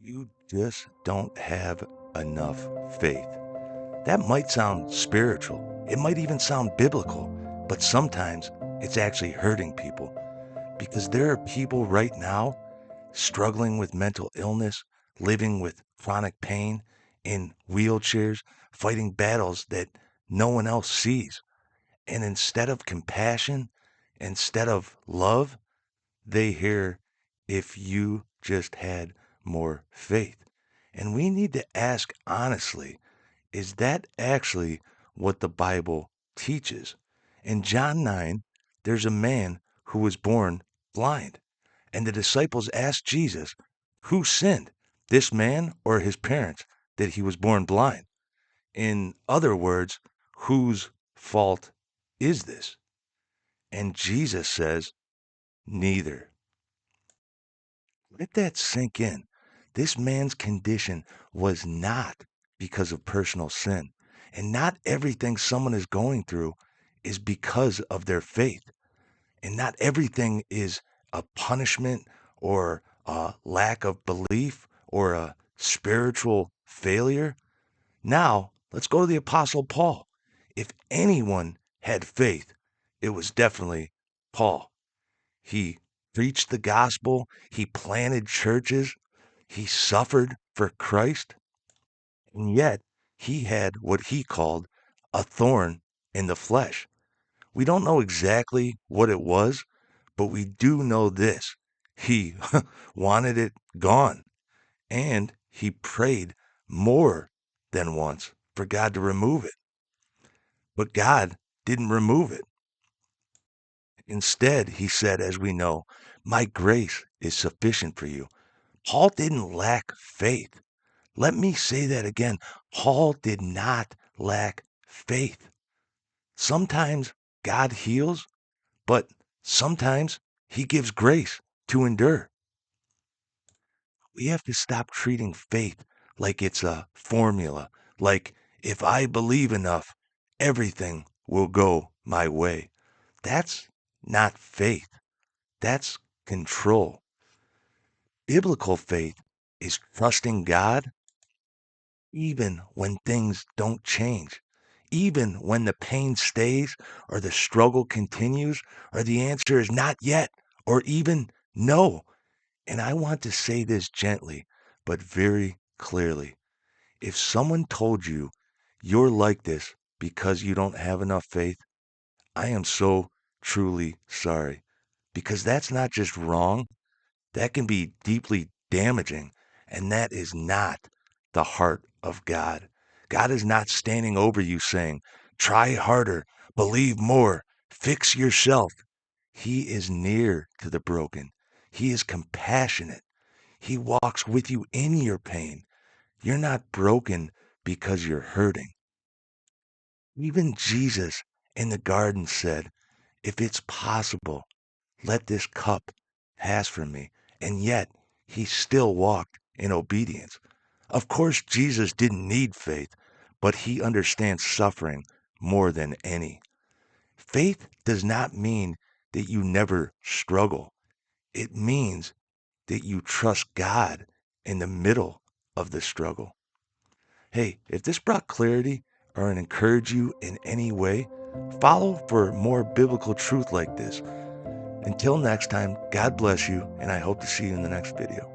You just don't have enough faith. That might sound spiritual. It might even sound biblical, but sometimes it's actually hurting people because there are people right now struggling with mental illness, living with chronic pain, in wheelchairs, fighting battles that no one else sees. And instead of compassion, instead of love, they hear, if you just had more faith. And we need to ask honestly, is that actually what the Bible teaches? In John 9, there's a man who was born blind. And the disciples asked Jesus, who sinned, this man or his parents, that he was born blind? In other words, whose fault is this? And Jesus says, neither. Let that sink in. This man's condition was not because of personal sin. And not everything someone is going through is because of their faith. And not everything is a punishment or a lack of belief or a spiritual failure. Now, let's go to the Apostle Paul. If anyone had faith, it was definitely Paul. He preached the gospel, he planted churches, he suffered for Christ, and yet he had what he called a thorn in the flesh. We don't know exactly what it was, but we do know this. He wanted it gone, and he prayed more than once for God to remove it. But God didn't remove it. Instead, he said, as we know, my grace is sufficient for you. Paul didn't lack faith. Let me say that again. Paul did not lack faith. Sometimes God heals, but sometimes he gives grace to endure. We have to stop treating faith like it's a formula, like if I believe enough, everything will go my way. That's not faith. That's control. Biblical faith is trusting God even when things don't change, even when the pain stays or the struggle continues or the answer is not yet or even no. And I want to say this gently, but very clearly. If someone told you you're like this because you don't have enough faith, I am so truly sorry. Because that's not just wrong, that can be deeply damaging, and that is not the heart of God. God is not standing over you saying, try harder, believe more, fix yourself. He is near to the broken. He is compassionate. He walks with you in your pain. You're not broken because you're hurting. Even Jesus in the garden said, if it's possible, let this cup pass from me. And yet, he still walked in obedience. Of course, Jesus didn't need faith, but he understands suffering more than any. Faith does not mean that you never struggle. It means that you trust God in the middle of the struggle. Hey, if this brought clarity or encouraged you in any way, follow for more biblical truth like this. Until next time, God bless you, and I hope to see you in the next video.